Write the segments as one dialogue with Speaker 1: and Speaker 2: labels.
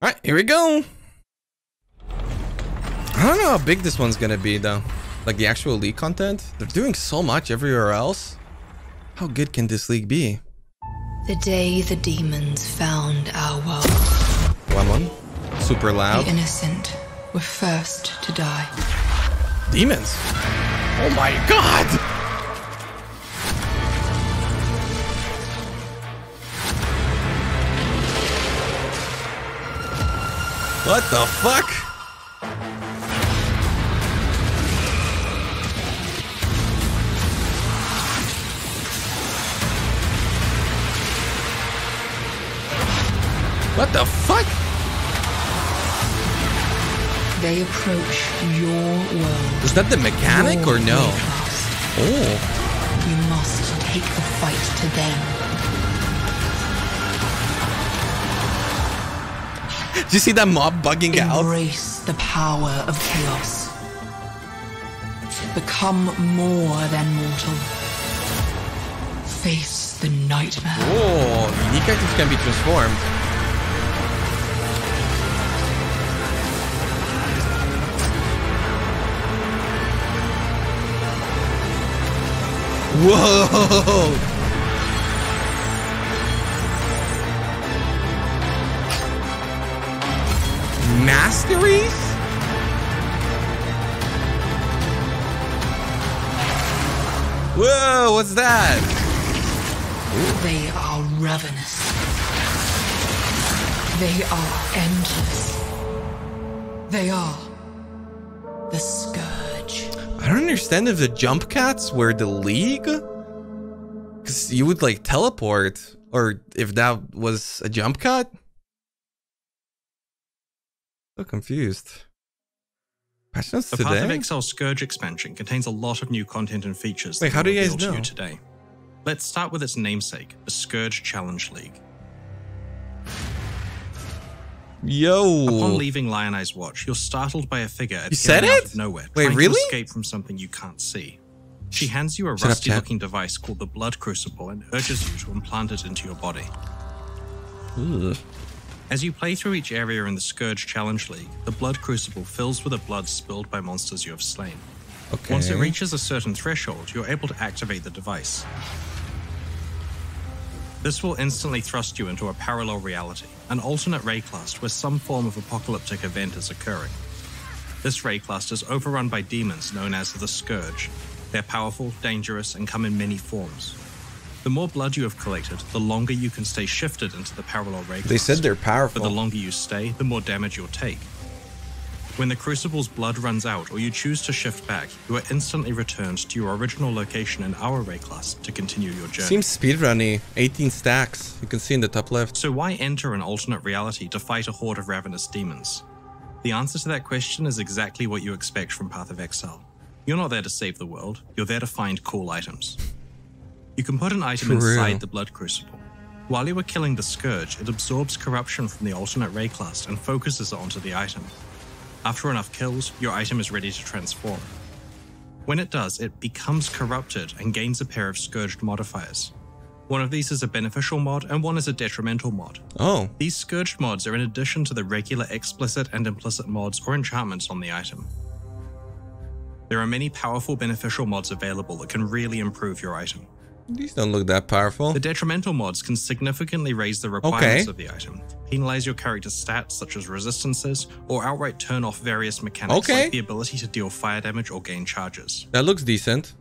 Speaker 1: All right, here we go. I don't know how big this one's gonna be though. Like the actual league content. They're doing so much everywhere else. How good can this league be?
Speaker 2: The day the demons found our world.
Speaker 1: 1-1. Super loud.
Speaker 2: The innocent were first to die.
Speaker 1: Demons. Oh my god. What the fuck? What the fuck?
Speaker 2: They approach your world.
Speaker 1: Is that the mechanic or no? Oh.
Speaker 2: You must take the fight to them.
Speaker 1: Did you see that mob bugging out?
Speaker 2: Embrace the power of chaos. Become more than mortal. Face the nightmare.
Speaker 1: Oh, unique items can be transformed. Whoa! Masteries? Whoa, what's that?
Speaker 2: They are ravenous. They are endless. They are the Scourge.
Speaker 1: I don't understand if the jump cats were the league, because you would like teleport, or if that was a jump cut. So confused. Patch notes
Speaker 3: The
Speaker 1: today?
Speaker 3: Path of Exile Scourge expansion contains a lot of new content and features.
Speaker 1: Wait, how do you guys know?
Speaker 3: To you today. Let's start with its namesake, the Scourge Challenge League.
Speaker 1: Yo.
Speaker 3: Upon leaving Lion Eye's watch, you're startled by a figure
Speaker 1: You said
Speaker 3: appearing out
Speaker 1: it?
Speaker 3: of nowhere,
Speaker 1: Wait,
Speaker 3: trying
Speaker 1: really?
Speaker 3: to escape from something you can't see. She hands you a
Speaker 1: Shut up,
Speaker 3: rusty-looking device called the Blood Crucible and urges you to implant it into your body.
Speaker 1: Ugh.
Speaker 3: As you play through each area in the Scourge Challenge League, the Blood Crucible fills with the blood spilled by monsters you have slain.
Speaker 1: Okay.
Speaker 3: Once it reaches a certain threshold, you're able to activate the device. This will instantly thrust you into a parallel reality, an alternate Rayclast where some form of apocalyptic event is occurring. This Rayclast is overrun by demons known as the Scourge. They're powerful, dangerous, and come in many forms. The more blood you have collected, the longer you can stay shifted into the parallel Rayclast.
Speaker 1: They said they're powerful.
Speaker 3: But the longer you stay, the more damage you'll take. When the Crucible's blood runs out or you choose to shift back, you are instantly returned to your original location in our Rayclast to continue your journey.
Speaker 1: Seems speedrunny. 18 stacks. You can see in the top left.
Speaker 3: So why enter an alternate reality to fight a horde of ravenous demons? The answer to that question is exactly what you expect from Path of Exile. You're not there to save the world, you're there to find cool items. You can put an item inside the Blood Crucible. While you are killing the Scourge, it absorbs corruption from the alternate Rayclast and focuses it onto the item. After enough kills, your item is ready to transform. When it does, it becomes corrupted and gains a pair of Scourged modifiers. One of these is a beneficial mod and one is a detrimental mod.
Speaker 1: Oh.
Speaker 3: These Scourged mods are in addition to the regular explicit and implicit mods or enchantments on the item. There are many powerful beneficial mods available that can really improve your item.
Speaker 1: These don't look that powerful.
Speaker 3: The detrimental mods can significantly raise the requirements of the item, penalize your character's stats such as resistances, or outright turn off various mechanics like the ability to deal fire damage or gain charges.
Speaker 1: That looks decent.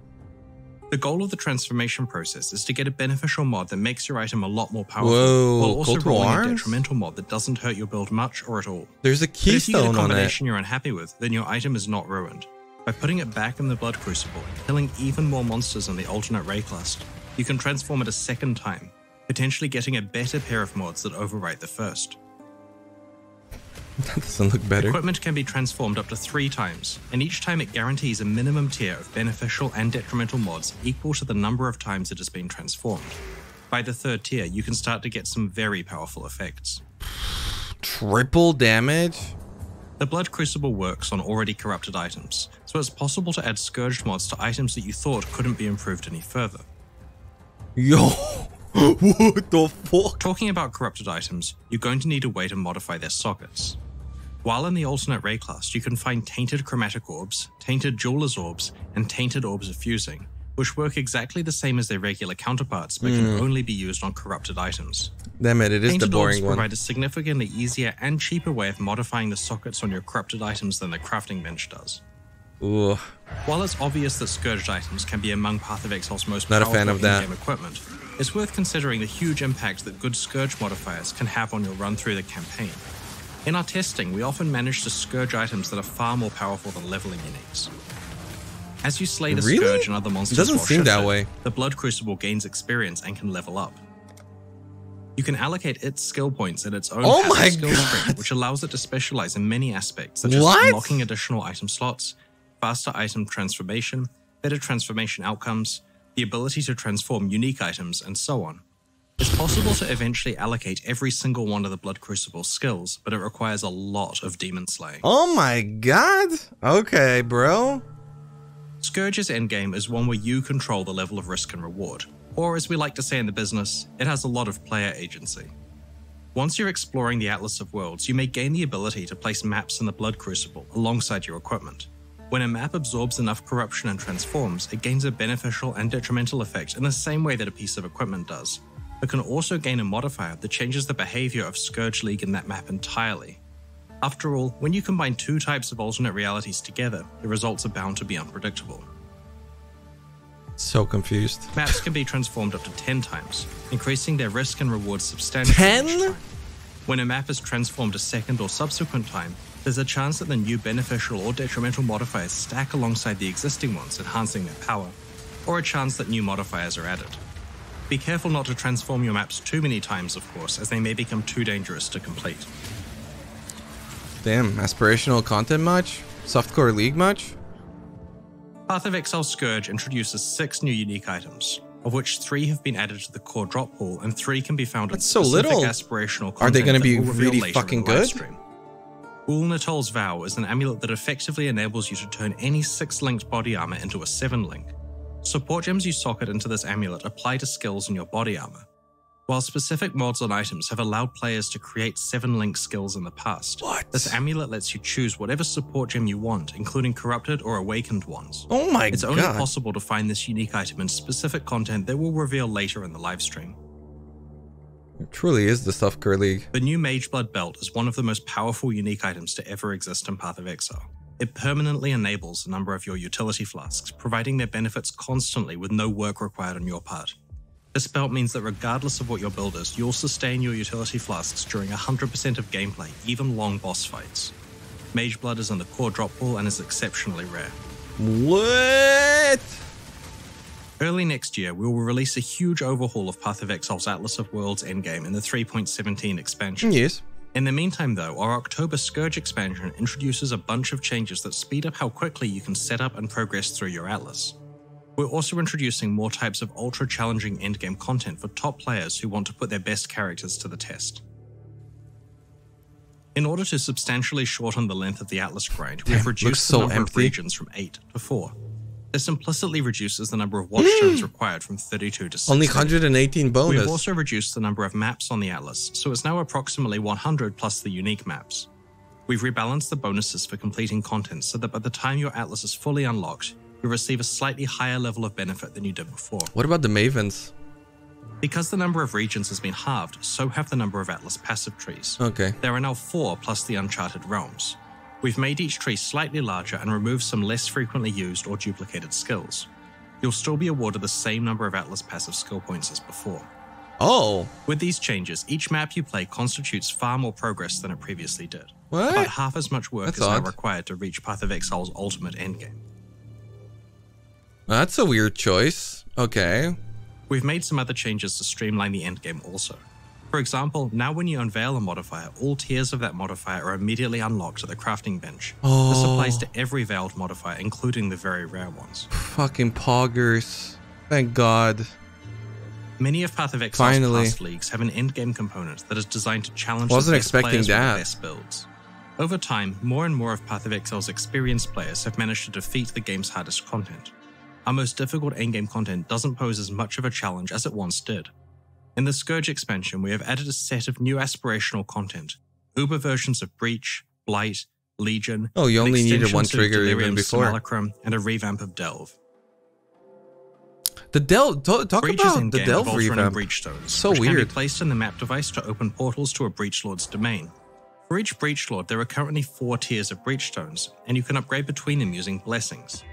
Speaker 3: The goal of the transformation process is to get a beneficial mod that makes your item a lot more powerful,
Speaker 1: Whoa,
Speaker 3: while also rolling
Speaker 1: arms?
Speaker 3: a detrimental mod that doesn't hurt your build much or at all.
Speaker 1: There's a
Speaker 3: But if you get a
Speaker 1: keystone on it.
Speaker 3: combination you're unhappy with, then your item is not ruined. By putting it back in the Blood Crucible and killing even more monsters in the alternate Rayclast, you can transform it a second time, potentially getting a better pair of mods that overwrite the first.
Speaker 1: That doesn't look better.
Speaker 3: Equipment can be transformed up to 3 times, and each time it guarantees a minimum tier of beneficial and detrimental mods equal to the number of times it has been transformed. By the 3rd tier, you can start to get some very powerful effects.
Speaker 1: Triple damage?
Speaker 3: The Blood Crucible works on already corrupted items, so it's possible to add Scourged mods to items that you thought couldn't be improved any further.
Speaker 1: Yo! What the fuck?
Speaker 3: Talking about corrupted items, you're going to need a way to modify their sockets. While in the alternate ray class, you can find tainted chromatic orbs, tainted jeweler's orbs, and tainted orbs of fusing, which work exactly the same as their regular counterparts, but can only be used on corrupted items.
Speaker 1: Damn it, it is
Speaker 3: Tainted
Speaker 1: the boring
Speaker 3: orbs
Speaker 1: one.
Speaker 3: provide a significantly easier and cheaper way of modifying the sockets on your corrupted items than the crafting bench does.
Speaker 1: Ooh.
Speaker 3: While it's obvious that Scourged items can be among Path of Exile's most
Speaker 1: Not a
Speaker 3: powerful
Speaker 1: fan of that.
Speaker 3: in-game equipment, it's worth considering the huge impact that good Scourge modifiers can have on your run through the campaign. In our testing, we often manage to Scourge items that are far more powerful than leveling uniques. As you slay the
Speaker 1: Really?
Speaker 3: Scourge and other monsters
Speaker 1: It doesn't
Speaker 3: while
Speaker 1: seem that
Speaker 3: shifted,
Speaker 1: way.
Speaker 3: the Blood Crucible gains experience and can level up. You can allocate its skill points in its own
Speaker 1: Oh
Speaker 3: passive
Speaker 1: my
Speaker 3: skill
Speaker 1: God.
Speaker 3: tree, which allows it to specialize in many aspects, such as
Speaker 1: What?
Speaker 3: unlocking additional item slots, faster item transformation, better transformation outcomes, the ability to transform unique items, and so on. It's possible to eventually allocate every single one of the Blood Crucible skills, but it requires a lot of demon slaying.
Speaker 1: Oh my god. Okay, bro.
Speaker 3: Scourge's endgame is one where you control the level of risk and reward, or as we like to say in the business, it has a lot of player agency. Once you're exploring the Atlas of Worlds, you may gain the ability to place maps in the Blood Crucible alongside your equipment. When a map absorbs enough corruption and transforms, it gains a beneficial and detrimental effect in the same way that a piece of equipment does. It can also gain a modifier that changes the behavior of Scourge League in that map entirely. After all, when you combine two types of alternate realities together, the results are bound to be unpredictable.
Speaker 1: So confused.
Speaker 3: Maps can be transformed up to 10 times, increasing their risk and reward substantially.
Speaker 1: 10?
Speaker 3: each time. When a map is transformed a second or subsequent time, there's a chance that the new beneficial or detrimental modifiers stack alongside the existing ones, enhancing their power, or a chance that new modifiers are added. Be careful not to transform your maps too many times, of course, as they may become too dangerous to complete.
Speaker 1: Damn, aspirational content much? Softcore League much?
Speaker 3: Path of Exile Scourge introduces 6 new unique items, of which 3 have been added to the core drop pool and 3 can be found in
Speaker 1: That's so
Speaker 3: specific
Speaker 1: little.
Speaker 3: aspirational content.
Speaker 1: Are they gonna
Speaker 3: that
Speaker 1: be
Speaker 3: we'll reveal
Speaker 1: really
Speaker 3: later in
Speaker 1: fucking
Speaker 3: the live
Speaker 1: good?
Speaker 3: stream. Ul Natol's Vow is an amulet that effectively enables you to turn any 6-linked body armor into a 7-link. Support gems you socket into this amulet apply to skills in your body armor. While specific mods on items have allowed players to create 7-link skills in the past,
Speaker 1: What?
Speaker 3: this amulet lets you choose whatever support gem you want, including corrupted or awakened ones.
Speaker 1: Oh my
Speaker 3: It's
Speaker 1: god.
Speaker 3: only possible to find this unique item in specific content that we'll reveal later in the livestream.
Speaker 1: It truly is the Softcore League.
Speaker 3: The new Mageblood belt is one of the most powerful unique items to ever exist in Path of Exile. It permanently enables a number of your utility flasks, providing their benefits constantly with no work required on your part. This belt means that regardless of what your build is, you'll sustain your utility flasks during 100% of gameplay, even long boss fights. Mageblood is in the core drop pool and is exceptionally rare.
Speaker 1: What?
Speaker 3: Early next year, we will release a huge overhaul of Path of Exile's Atlas of Worlds endgame in the 3.17 expansion.
Speaker 1: Yes.
Speaker 3: In the meantime though, our October Scourge expansion introduces a bunch of changes that speed up how quickly you can set up and progress through your Atlas. We're also introducing more types of ultra-challenging endgame content for top players who want to put their best characters to the test. In order to substantially shorten the length of the Atlas grind, we've
Speaker 1: Damn,
Speaker 3: reduced
Speaker 1: looks
Speaker 3: the
Speaker 1: so
Speaker 3: number of
Speaker 1: empty.
Speaker 3: regions from 8 to 4. This implicitly reduces the number of watchstones required from 32 to 60.
Speaker 1: Only 118 bonus.
Speaker 3: We've also reduced the number of maps on the Atlas, so it's now approximately 100 plus the unique maps. We've rebalanced the bonuses for completing content so that by the time your Atlas is fully unlocked, you'll receive a slightly higher level of benefit than you did before.
Speaker 1: What about the Mavens?
Speaker 3: Because the number of regions has been halved, so have the number of Atlas passive trees.
Speaker 1: Okay.
Speaker 3: There are now 4 plus the Uncharted Realms. We've made each tree slightly larger and removed some less frequently used or duplicated skills. You'll still be awarded the same number of Atlas passive skill points as before.
Speaker 1: Oh.
Speaker 3: With these changes, each map you play constitutes far more progress than it previously did.
Speaker 1: What?
Speaker 3: About half as much work
Speaker 1: That's
Speaker 3: is now
Speaker 1: odd.
Speaker 3: required to reach Path of Exile's ultimate endgame.
Speaker 1: That's a weird choice. Okay.
Speaker 3: We've made some other changes to streamline the endgame also. For example, now when you unveil a modifier, all tiers of that modifier are immediately unlocked at the crafting bench.
Speaker 1: Oh.
Speaker 3: This applies to every veiled modifier, including the very rare ones.
Speaker 1: Fucking poggers. Thank God.
Speaker 3: Many of Path of Exile's
Speaker 1: Finally.
Speaker 3: past leagues have an endgame component that is designed to challenge
Speaker 1: Wasn't
Speaker 3: the best
Speaker 1: expecting
Speaker 3: players with
Speaker 1: that.
Speaker 3: the best builds. Over time, more and more of Path of Exile's experienced players have managed to defeat the game's hardest content. Our most difficult endgame content doesn't pose as much of a challenge as it once did. In the Scourge expansion, we have added a set of new aspirational content, Uber versions of Breach, Blight, Legion,
Speaker 1: Oh, you only needed one trigger even
Speaker 3: Delirium,
Speaker 1: before.
Speaker 3: Simulacrum, and a revamp of Delve.
Speaker 1: The Delve, talk
Speaker 3: Breaches
Speaker 1: about
Speaker 3: in
Speaker 1: the
Speaker 3: game
Speaker 1: Delve
Speaker 3: have also running
Speaker 1: revamp.
Speaker 3: breach stones,
Speaker 1: So
Speaker 3: which can
Speaker 1: weird.
Speaker 3: be placed in the map device to open portals to a Breach Lord's domain. For each Breach Lord, there are currently 4 tiers of breach stones, and you can upgrade between them using blessings.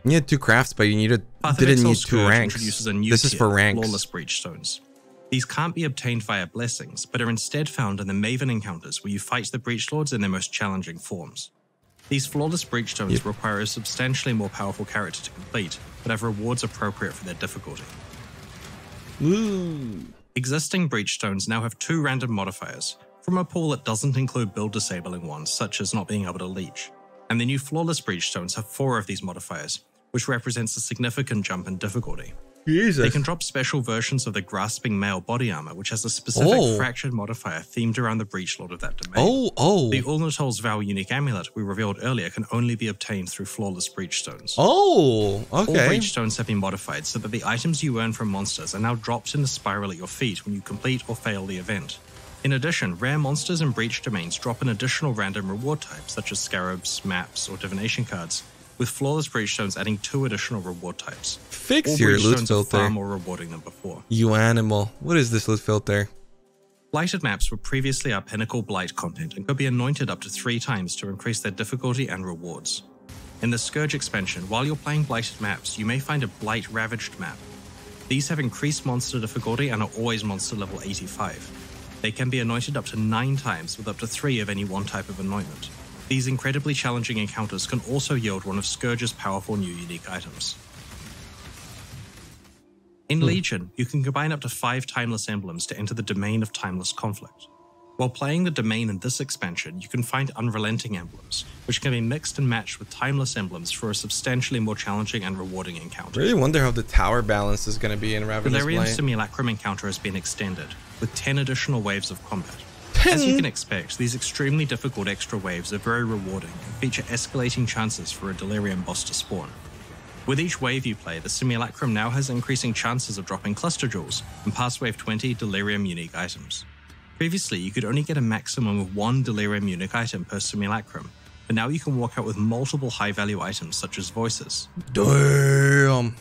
Speaker 1: You had 2 crafts, but you
Speaker 3: Path of
Speaker 1: didn't
Speaker 3: Exile
Speaker 1: need 2
Speaker 3: Scourge
Speaker 1: ranks.
Speaker 3: introduces a new
Speaker 1: This is
Speaker 3: tier,
Speaker 1: for ranks.
Speaker 3: Flawless breach stones. These can't be obtained via blessings, but are instead found in the Maven encounters where you fight the Breach Lords in their most challenging forms. These flawless breach stones require a substantially more powerful character to complete, but have rewards appropriate for their difficulty.
Speaker 1: Ooh.
Speaker 3: Existing breach stones now have 2 random modifiers, from a pool that doesn't include build disabling ones, such as not being able to leech. And the new flawless breach stones have 4 of these modifiers, which represents a significant jump in difficulty.
Speaker 1: Jesus.
Speaker 3: They can drop special versions of the Grasping Male body armor, which has a specific fractured modifier themed around the Breach Lord of that domain. The Ulnatol's Vow unique amulet we revealed earlier can only be obtained through flawless breach stones.
Speaker 1: Okay.
Speaker 3: All breach stones have been modified so that the items you earn from monsters are now dropped in the spiral at your feet when you complete or fail the event. In addition, rare monsters and breach domains drop an additional random reward type, such as scarabs, maps, or divination cards, with flawless breach stones adding 2 additional reward types.
Speaker 1: Fix
Speaker 3: All
Speaker 1: your
Speaker 3: breach
Speaker 1: loot
Speaker 3: stones are
Speaker 1: filter.
Speaker 3: far more rewarding than before.
Speaker 1: You animal. What is this loot filter?
Speaker 3: Blighted maps were previously our pinnacle Blight content and could be anointed up to 3 times to increase their difficulty and rewards. In the Scourge expansion, while you're playing Blighted maps, you may find a Blight Ravaged map. These have increased monster difficulty and are always monster level 85. They can be anointed up to 9 times with up to 3 of any one type of anointment. These incredibly challenging encounters can also yield one of Scourge's powerful new unique items. In Legion, you can combine up to 5 timeless emblems to enter the domain of timeless conflict. While playing the domain in this expansion, you can find unrelenting emblems, which can be mixed and matched with timeless emblems for a substantially more challenging and rewarding encounter.
Speaker 1: I really wonder how the tower balance is going to be in Ravenous
Speaker 3: Delirium
Speaker 1: Blight.
Speaker 3: Simulacrum encounter has been extended, with 10 additional waves of combat. As you can expect, these extremely difficult extra waves are very rewarding and feature escalating chances for a Delirium boss to spawn. With each wave you play, the Simulacrum now has increasing chances of dropping Cluster Jewels and past Wave 20 Delirium unique items. Previously, you could only get a maximum of 1 Delirium unique item per Simulacrum, but now you can walk out with multiple high-value items such as Voices.
Speaker 1: Damn.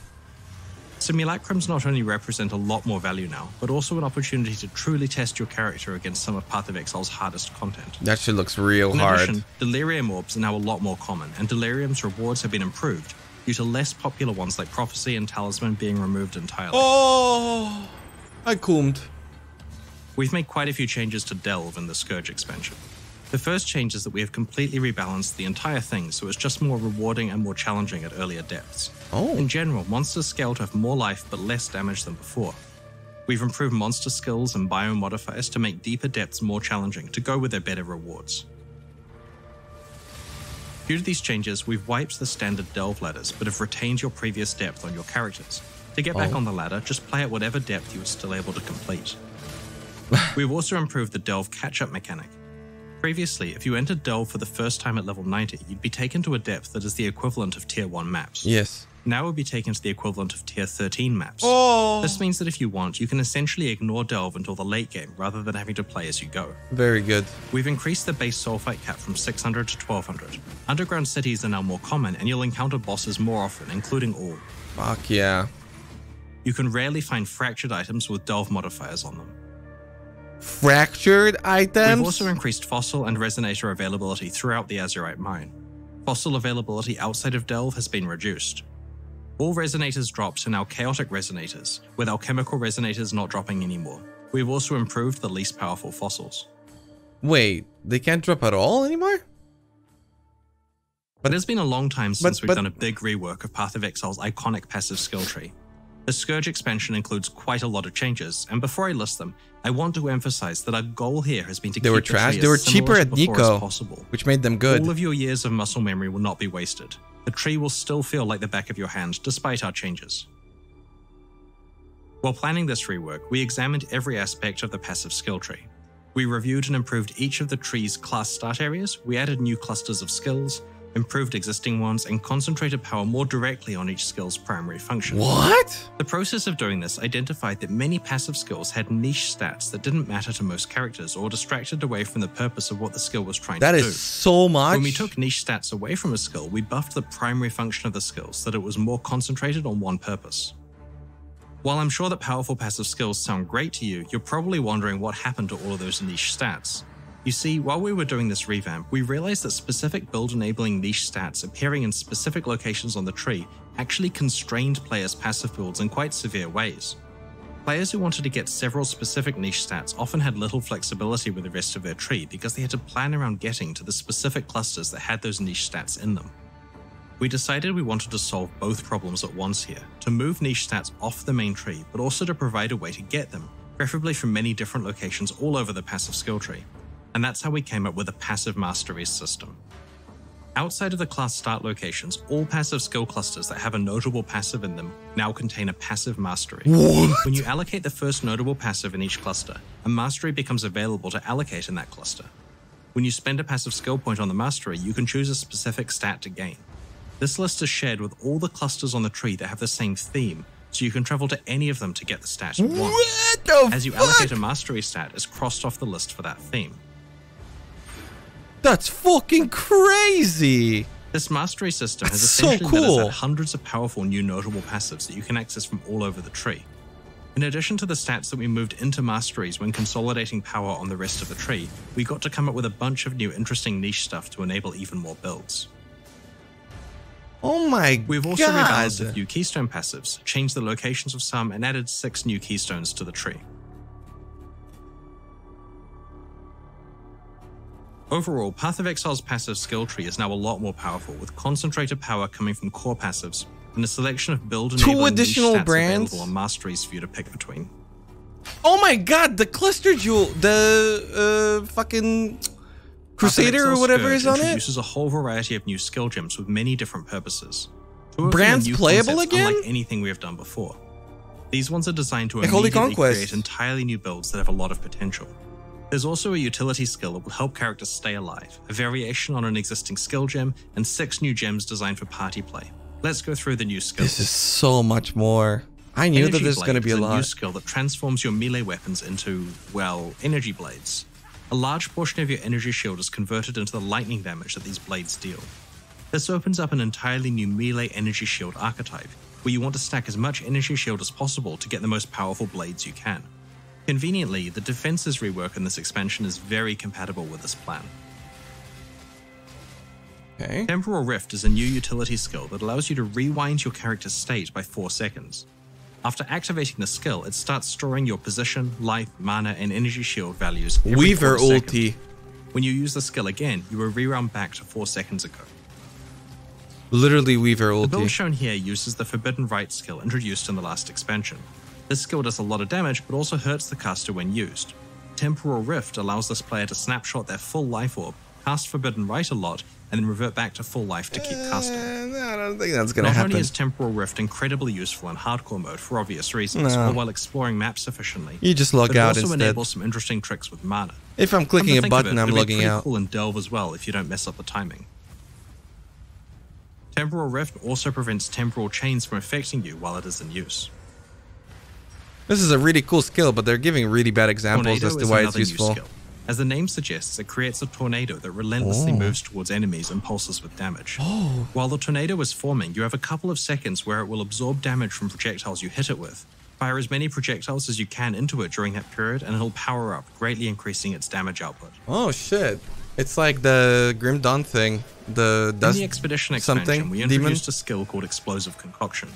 Speaker 3: Simulacrums not only represent a lot more value now, but also an opportunity to truly test your character against some of Path of Exile's hardest content.
Speaker 1: That shit looks real
Speaker 3: In
Speaker 1: hard.
Speaker 3: addition, Delirium orbs are now a lot more common, and Delirium's rewards have been improved due to less popular ones like Prophecy and Talisman being removed entirely.
Speaker 1: Oh, I coomed.
Speaker 3: We've made quite a few changes to Delve in the Scourge expansion. The first change is that we have completely rebalanced the entire thing so it's just more rewarding and more challenging at earlier depths. In general, monsters scale to have more life but less damage than before. We've improved monster skills and biome modifiers to make deeper depths more challenging to go with their better rewards. Due to these changes, we've wiped the standard Delve ladders but have retained your previous depth on your characters. To get back on the ladder, just play at whatever depth you are still able to complete. We've also improved the Delve catch-up mechanic. Previously, if you entered Delve for the first time at level 90, you'd be taken to a depth that is the equivalent of Tier 1 maps.
Speaker 1: Yes.
Speaker 3: Now we'll be taken to the equivalent of Tier 13 maps.
Speaker 1: Oh.
Speaker 3: This means that if you want, you can essentially ignore Delve until the late game rather than having to play as you go.
Speaker 1: Very good.
Speaker 3: We've increased the base sulfite cap from 600 to 1200. Underground cities are now more common and you'll encounter bosses more often, including all.
Speaker 1: Fuck yeah.
Speaker 3: You can rarely find fractured items with Delve modifiers on them.
Speaker 1: Fractured items?
Speaker 3: We've also increased fossil and resonator availability throughout the Azurite mine. Fossil availability outside of Delve has been reduced. All resonators dropped are now chaotic resonators, with alchemical resonators not dropping anymore. We've also improved the least powerful fossils.
Speaker 1: Wait, they can't drop at all anymore?
Speaker 3: But it's been a long time since we've done a big rework of Path of Exile's iconic passive skill tree. The Scourge expansion includes quite a lot of changes, and before I list them, I want to emphasize that our goal here has been to
Speaker 1: They
Speaker 3: keep
Speaker 1: were
Speaker 3: the
Speaker 1: trash.
Speaker 3: tree
Speaker 1: They were
Speaker 3: as similar
Speaker 1: cheaper
Speaker 3: to
Speaker 1: at
Speaker 3: before as
Speaker 1: Nico,
Speaker 3: possible.
Speaker 1: which made them good.
Speaker 3: All of your years of muscle memory will not be wasted. The tree will still feel like the back of your hand, despite our changes. While planning this rework, we examined every aspect of the passive skill tree. We reviewed and improved each of the tree's class start areas, we added new clusters of skills, improved existing ones, and concentrated power more directly on each skill's primary function.
Speaker 1: What?
Speaker 3: The process of doing this identified that many passive skills had niche stats that didn't matter to most characters or distracted away from the purpose of what the skill was trying to do.
Speaker 1: That is so much.
Speaker 3: When we took niche stats away from a skill, we buffed the primary function of the skill so that it was more concentrated on one purpose. While I'm sure that powerful passive skills sound great to you, you're probably wondering what happened to all of those niche stats. You see, while we were doing this revamp, we realized that specific build-enabling niche stats appearing in specific locations on the tree actually constrained players' passive builds in quite severe ways. Players who wanted to get several specific niche stats often had little flexibility with the rest of their tree because they had to plan around getting to the specific clusters that had those niche stats in them. We decided we wanted to solve both problems at once here, to move niche stats off the main tree, but also to provide a way to get them, preferably from many different locations all over the passive skill tree. And that's how we came up with a passive masteries system. Outside of the class start locations, all passive skill clusters that have a notable passive in them now contain a passive mastery.
Speaker 1: What?
Speaker 3: When you allocate the first notable passive in each cluster, a mastery becomes available to allocate in that cluster. When you spend a passive skill point on the mastery, you can choose a specific stat to gain. This list is shared with all the clusters on the tree that have the same theme, so you can travel to any of them to get the stat you want.
Speaker 1: What the
Speaker 3: As you
Speaker 1: fuck?
Speaker 3: allocate a mastery stat, it's crossed off the list for that theme.
Speaker 1: That's fucking crazy.
Speaker 3: This mastery system has
Speaker 1: That's so
Speaker 3: essentially let us
Speaker 1: cool.
Speaker 3: add hundreds of powerful new notable passives that you can access from all over the tree. In addition to the stats that we moved into masteries when consolidating power on the rest of the tree, we got to come up with a bunch of new interesting niche stuff to enable even more builds.
Speaker 1: Oh my god.
Speaker 3: We've also rebalanced a few keystone passives, changed the locations of some, and added 6 new keystones to the tree. Overall, Path of Exile's passive skill tree is now a lot more powerful, with concentrated power coming from core passives and a selection of build-enabling niche
Speaker 1: additional
Speaker 3: stats
Speaker 1: brands
Speaker 3: available on masteries for you to pick between.
Speaker 1: Oh my god, the cluster jewel, the fucking Crusader or whatever is on it.
Speaker 3: Introduces a whole variety of new skill gems with many different purposes. Two of them are
Speaker 1: Brands
Speaker 3: new
Speaker 1: playable
Speaker 3: concepts
Speaker 1: again?
Speaker 3: unlike anything we have done before. These ones are designed to
Speaker 1: Like Holy
Speaker 3: immediately
Speaker 1: Conquest.
Speaker 3: create entirely new builds that have a lot of potential. There's also a utility skill that will help characters stay alive, a variation on an existing skill gem, and 6 new gems designed for party play. Let's go through the new skills.
Speaker 1: This is so much more. I knew that
Speaker 3: Energy
Speaker 1: there's going to
Speaker 3: Blade
Speaker 1: be a
Speaker 3: is a new
Speaker 1: lot.
Speaker 3: skill that transforms your melee weapons into, well, energy blades. A large portion of your energy shield is converted into the lightning damage that these blades deal. This opens up an entirely new melee energy shield archetype, where you want to stack as much energy shield as possible to get the most powerful blades you can. Conveniently, the defenses rework in this expansion is very compatible with this plan.
Speaker 1: Okay.
Speaker 3: Temporal Rift is a new utility skill that allows you to rewind your character's state by 4 seconds. After activating the skill, it starts storing your position, life, mana, and energy shield values every
Speaker 1: Weaver
Speaker 3: 4 seconds.
Speaker 1: ulti.
Speaker 3: When you use the skill again, you will reround back to 4 seconds ago.
Speaker 1: Literally Weaver
Speaker 3: The build
Speaker 1: ulti.
Speaker 3: shown here uses the Forbidden Rite skill introduced in the last expansion. This skill does a lot of damage, but also hurts the caster when used. Temporal Rift allows this player to snapshot their full life orb, cast Forbidden Rite a lot, and then revert back to full life to keep casting.
Speaker 1: I don't think that's going to
Speaker 3: Not
Speaker 1: happen.
Speaker 3: only is Temporal Rift incredibly useful in hardcore mode for obvious reasons,
Speaker 1: No.
Speaker 3: or while exploring maps efficiently,
Speaker 1: You just log
Speaker 3: but it
Speaker 1: out
Speaker 3: also
Speaker 1: instead.
Speaker 3: enables some interesting tricks with mana.
Speaker 1: If I'm
Speaker 3: Come to
Speaker 1: clicking a
Speaker 3: think of
Speaker 1: button,
Speaker 3: it,
Speaker 1: I'm
Speaker 3: it'd be
Speaker 1: logging
Speaker 3: pretty
Speaker 1: out.
Speaker 3: cool in Delve as well if you don't mess up the timing. Temporal Rift also prevents temporal chains from affecting you while it is in use.
Speaker 1: This is a really cool skill, but they're giving really bad examples
Speaker 3: Tornado
Speaker 1: as to
Speaker 3: is
Speaker 1: why
Speaker 3: another
Speaker 1: it's
Speaker 3: new
Speaker 1: useful.
Speaker 3: skill. As the name suggests, it creates a tornado that relentlessly moves towards enemies and pulses with damage. While the tornado is forming, you have a couple of seconds where it will absorb damage from projectiles you hit it with. Fire as many projectiles as you can into it during that period, and it'll power up, greatly increasing its damage output.
Speaker 1: Oh shit. It's like the Grim Dawn thing. The
Speaker 3: In
Speaker 1: dust
Speaker 3: the Expedition expansion,
Speaker 1: something
Speaker 3: we
Speaker 1: demon.
Speaker 3: introduced a skill called Explosive Concoction.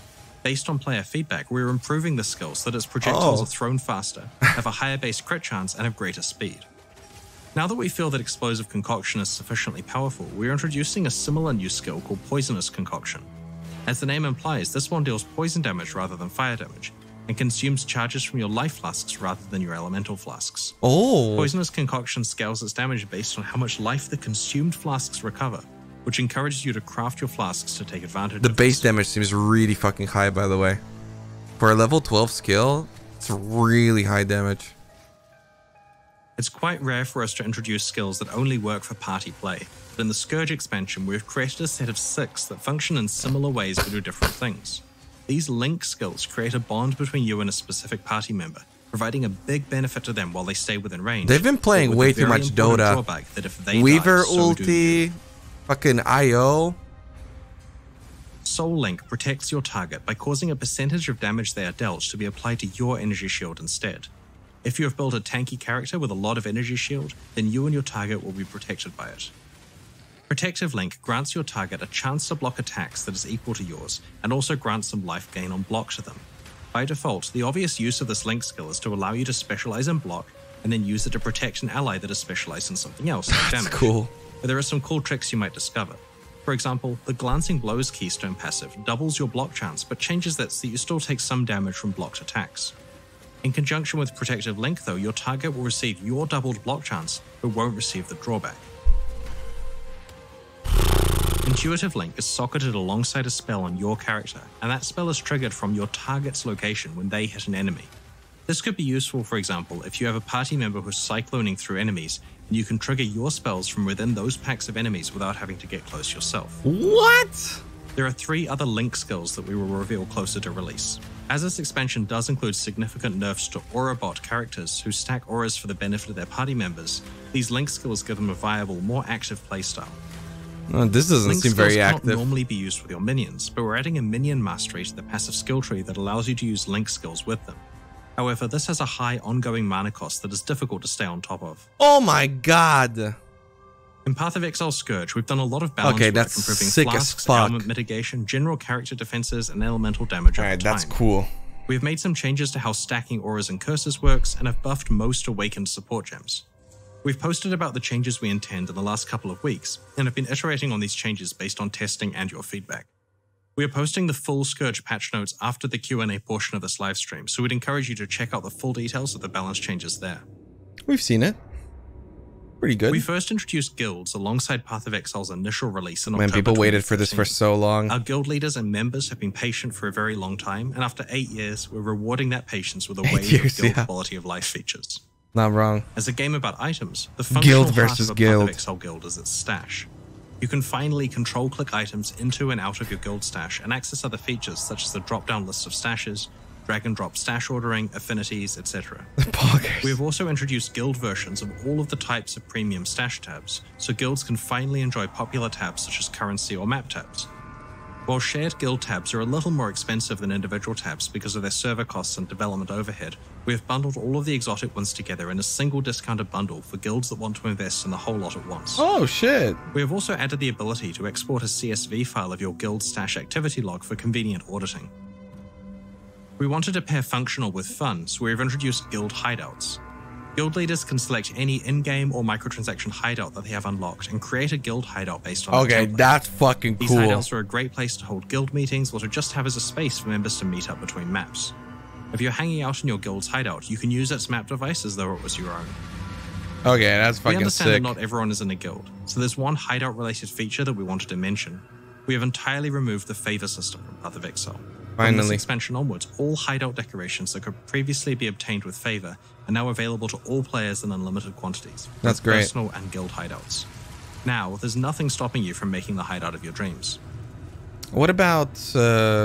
Speaker 3: Based on player feedback, we're improving the skill so that its projectiles are thrown faster, have a higher base crit chance, and have greater speed. Now that we feel that Explosive Concoction is sufficiently powerful, we're introducing a similar new skill called Poisonous Concoction. As the name implies, this one deals poison damage rather than fire damage, and consumes charges from your life flasks rather than your elemental flasks.
Speaker 1: Oh.
Speaker 3: Poisonous Concoction scales its damage based on how much life the consumed flasks recover, which encourages you to craft your flasks to take advantage
Speaker 1: The
Speaker 3: of
Speaker 1: base
Speaker 3: this.
Speaker 1: damage seems really fucking high, by the way. For a level 12 skill, it's really high damage.
Speaker 3: It's quite rare for us to introduce skills that only work for party play, but in the Scourge expansion, we've created a set of 6 that function in similar ways but do different things. These link skills create a bond between you and a specific party member, providing a big benefit to them while they stay within range.
Speaker 1: They've been playing way too much Dota.
Speaker 3: That if they
Speaker 1: Weaver
Speaker 3: die, so
Speaker 1: ulti, fucking IO.
Speaker 3: Soul Link protects your target by causing a percentage of damage they are dealt to be applied to your energy shield instead. If you have built a tanky character with a lot of energy shield, then you and your target will be protected by it. Protective Link grants your target a chance to block attacks that is equal to yours, and also grants some life gain on block to them. By default, the obvious use of this link skill is to allow you to specialize in block, and then use it to protect an ally that is specialized in something else, like damage.
Speaker 1: That's cool.
Speaker 3: But there are some cool tricks you might discover. For example, the Glancing Blows keystone passive doubles your block chance, but changes that so that you still take some damage from blocked attacks. In conjunction with Protective Link though, your target will receive your doubled block chance, but won't receive the drawback. Intuitive Link is socketed alongside a spell on your character, and that spell is triggered from your target's location when they hit an enemy. This could be useful, for example, if you have a party member who's cycloning through enemies, and you can trigger your spells from within those packs of enemies without having to get close yourself.
Speaker 1: What?
Speaker 3: There are 3 other link skills that we will reveal closer to release. As this expansion does include significant nerfs to Aura bot characters who stack auras for the benefit of their party members, these link skills give them a viable, more active playstyle.
Speaker 1: Oh, this doesn't
Speaker 3: Link
Speaker 1: seem very
Speaker 3: skills
Speaker 1: active.
Speaker 3: cannot normally be used with your minions, but we're adding a minion mastery to the passive skill tree that allows you to use link skills with them. However, this has a high ongoing mana cost that is difficult to stay on top of.
Speaker 1: Oh my god.
Speaker 3: In Path of Exile Scourge, we've done a lot of balance
Speaker 1: Okay,
Speaker 3: work,
Speaker 1: that's
Speaker 3: improving
Speaker 1: sick as
Speaker 3: flasks,
Speaker 1: fuck.
Speaker 3: element mitigation, general character defenses, and elemental damage over
Speaker 1: Alright,
Speaker 3: time.
Speaker 1: that's cool.
Speaker 3: We've made some changes to how stacking auras and curses works, and have buffed most awakened support gems. We've posted about the changes we intend in the last couple of weeks, and have been iterating on these changes based on testing and your feedback. We are posting the full Scourge patch notes after the Q&A portion of this livestream, so we'd encourage you to check out the full details of the balance changes there.
Speaker 1: We've seen it. Pretty good.
Speaker 3: We first introduced guilds alongside Path of Exile's initial release in
Speaker 1: Man,
Speaker 3: October
Speaker 1: people waited for this for
Speaker 3: 2015.
Speaker 1: so long.
Speaker 3: Our guild leaders and members have been patient for a very long time, and after 8 years, we're rewarding that patience with a wave
Speaker 1: years,
Speaker 3: of guild
Speaker 1: yeah.
Speaker 3: quality of life features.
Speaker 1: Not wrong.
Speaker 3: As a game about items, the functional
Speaker 1: Guild
Speaker 3: heart
Speaker 1: versus
Speaker 3: of a
Speaker 1: guild.
Speaker 3: Path of Exile guild is its stash. You can finally control-click items into and out of your guild stash and access other features such as the drop-down list of stashes, drag-and-drop stash ordering, affinities, etc. We have also introduced guild versions of all of the types of premium stash tabs, so guilds can finally enjoy popular tabs such as currency or map tabs. While shared guild tabs are a little more expensive than individual tabs because of their server costs and development overhead, we have bundled all of the exotic ones together in a single discounted bundle for guilds that want to invest in the whole lot at once.
Speaker 1: Oh shit.
Speaker 3: We have also added the ability to export a CSV file of your guild stash activity log for convenient auditing. We wanted to pair functional with fun, so we have introduced guild hideouts. Guild leaders can select any in-game or microtransaction hideout that they have unlocked and create a guild hideout based on
Speaker 1: Okay,
Speaker 3: that template.
Speaker 1: that's fucking
Speaker 3: These
Speaker 1: cool.
Speaker 3: hideouts are a great place to hold guild meetings or to just have as a space for members to meet up between maps. If you're hanging out in your guild's hideout, you can use its map device as though it was your own.
Speaker 1: Okay, that's
Speaker 3: We
Speaker 1: fucking
Speaker 3: understand
Speaker 1: sick.
Speaker 3: that not everyone is in a guild, so there's one hideout-related feature that we wanted to mention. We have entirely removed the favor system from Path of Exile. From this
Speaker 1: Finally.
Speaker 3: expansion onwards, all hideout decorations that could previously be obtained with favor are now available to all players in unlimited quantities.
Speaker 1: That's
Speaker 3: both
Speaker 1: great.
Speaker 3: Personal and guild hideouts. Now, there's nothing stopping you from making the hideout of your dreams.
Speaker 1: What about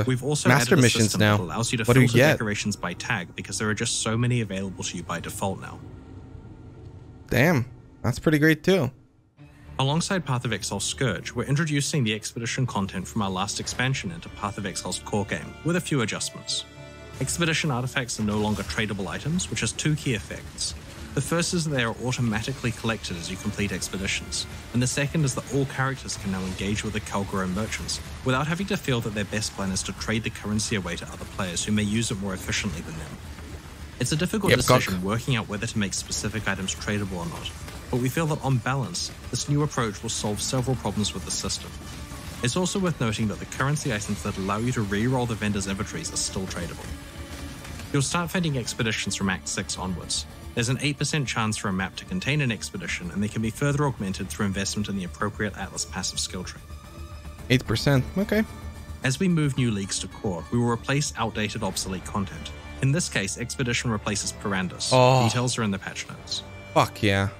Speaker 3: We've also
Speaker 1: master
Speaker 3: added a
Speaker 1: missions
Speaker 3: system
Speaker 1: now?
Speaker 3: that allows you to
Speaker 1: What do you
Speaker 3: filter
Speaker 1: get?
Speaker 3: decorations by tag because there are just so many available to you by default now.
Speaker 1: Damn, that's pretty great too.
Speaker 3: Alongside Path of Exile Scourge, we're introducing the Expedition content from our last expansion into Path of Exile's core game, with a few adjustments. Expedition artifacts are no longer tradable items, which has 2 key effects. The first is that they are automatically collected as you complete expeditions, and the second is that all characters can now engage with the Calgaro merchants, without having to feel that their best plan is to trade the currency away to other players who may use it more efficiently than them. It's a difficult decision working out whether to make specific items tradable or not, but we feel that on balance, this new approach will solve several problems with the system. It's also worth noting that the currency items that allow you to re-roll the vendor's inventories are still tradable. You'll start finding expeditions from Act 6 onwards. There's an 8% chance for a map to contain an expedition, and they can be further augmented through investment in the appropriate Atlas passive skill tree.
Speaker 1: 8%. Okay.
Speaker 3: As we move new leagues to core, we will replace outdated obsolete content. In this case, Expedition replaces Perandus.
Speaker 1: Oh.
Speaker 3: Details are in the patch notes.
Speaker 1: Fuck yeah.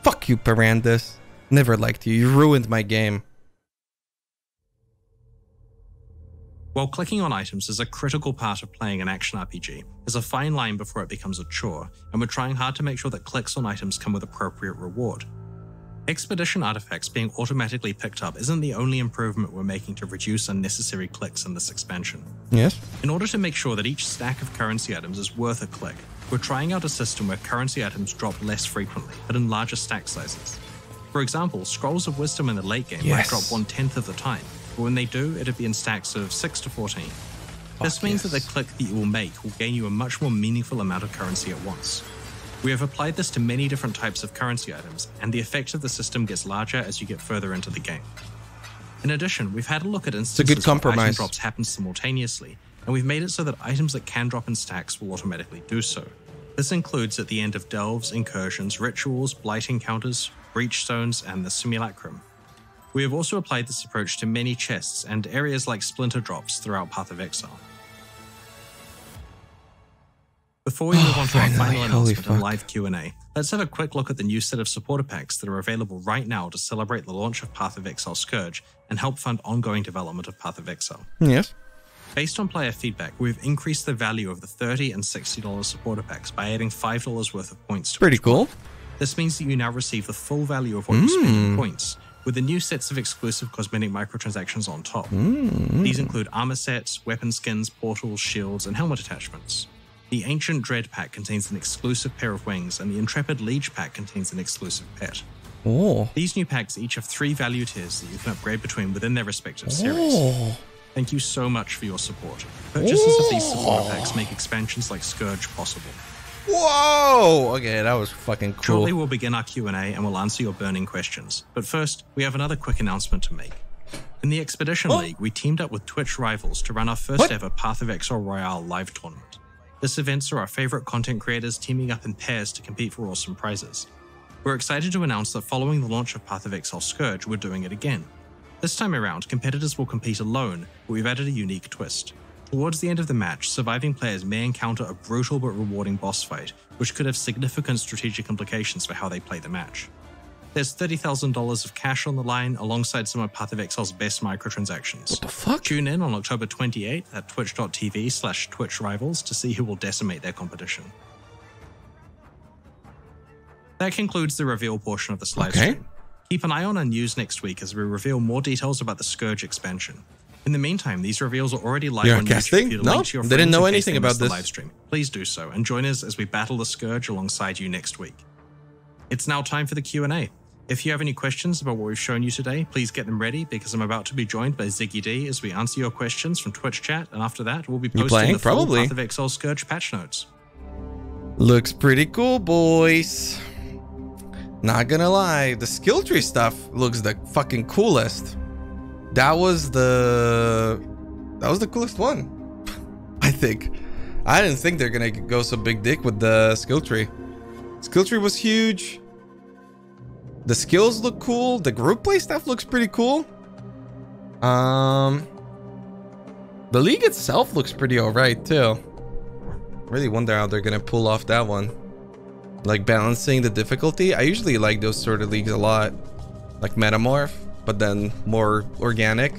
Speaker 1: Fuck you, Parandus. Never liked you. You ruined my game.
Speaker 3: While clicking on items is a critical part of playing an action RPG, there's a fine line before it becomes a chore, and we're trying hard to make sure that clicks on items come with appropriate reward. Expedition artifacts being automatically picked up isn't the only improvement we're making to reduce unnecessary clicks in this expansion.
Speaker 1: Yes.
Speaker 3: In order to make sure that each stack of currency items is worth a click, we're trying out a system where currency items drop less frequently, but in larger stack sizes. For example, Scrolls of Wisdom in the late game might drop 1/10 of the time, but when they do, it'll be in stacks of 6 to 14. This means that the click that you will make will gain you a much more meaningful amount of currency at once. We have applied this to many different types of currency items, and the effect of the system gets larger as you get further into the game. In addition, we've had a look at instances where item drops happen simultaneously, and we've made it so that items that can drop in stacks will automatically do so. This includes at the end of delves, incursions, rituals, blight encounters, breach zones, and the simulacrum. We have also applied this approach to many chests and areas like splinter drops throughout Path of Exile. Before we move on to our final announcement and live Q&A, let's have a quick look at the new set of supporter packs that are available right now to celebrate the launch of Path of Exile Scourge and help fund ongoing development of Path of Exile.
Speaker 1: Yes.
Speaker 3: Based on player feedback, we've increased the value of the $30 and $60 supporter packs by adding $5 worth of points to each one. This means that you now receive the full value of what you spend in points, with the new sets of exclusive cosmetic microtransactions on top. These include armor sets, weapon skins, portals, shields, and helmet attachments. The Ancient Dread pack contains an exclusive pair of wings, and the Intrepid Liege pack contains an exclusive pet. These new packs each have 3 value tiers that you can upgrade between within their respective series. Thank you so much for your support. Purchases of these supporter packs make expansions like Scourge possible.
Speaker 1: Whoa! Okay, that was fucking cool.
Speaker 3: Shortly we'll begin our Q&A and we'll answer your burning questions. But first, we have another quick announcement to make. In the Expedition League, we teamed up with Twitch Rivals to run our first ever Path of Exile Royale live tournament. This event saw our favorite content creators teaming up in pairs to compete for awesome prizes. We're excited to announce that following the launch of Path of Exile Scourge, we're doing it again. This time around, competitors will compete alone, but we've added a unique twist. Towards the end of the match, surviving players may encounter a brutal but rewarding boss fight, which could have significant strategic implications for how they play the match. There's $30,000 of cash on the line, alongside some of Path of Exile's best microtransactions.
Speaker 1: What the fuck?
Speaker 3: Tune in on October 28th at twitch.tv/twitchrivals to see who will decimate their competition. That concludes the reveal portion of this live stream. Keep an eye on our news next week as we reveal more details about the Scourge expansion. In the meantime, these reveals are already live on YouTube.
Speaker 1: No, they didn't know anything about this
Speaker 3: live stream. Please do so and join us as we battle the Scourge alongside you next week. It's now time for the Q&A. If you have any questions about what we've shown you today, please get them ready because I'm about to be joined by ZIGGYD as we answer your questions from Twitch chat, and after that, we'll be posting the full Path of Exile Scourge patch notes.
Speaker 1: Looks pretty cool, boys. Not gonna lie, the skill tree stuff looks the fucking coolest. That was the coolest one, I think. I didn't think they're gonna go so big dick with the skill tree. Skill tree was huge. The skills look cool. The group play stuff looks pretty cool. The league itself looks pretty alright too. Really wonder how they're gonna pull off that one. Like balancing the difficulty. I usually like those sort of leagues a lot. Like Metamorph, but then more organic.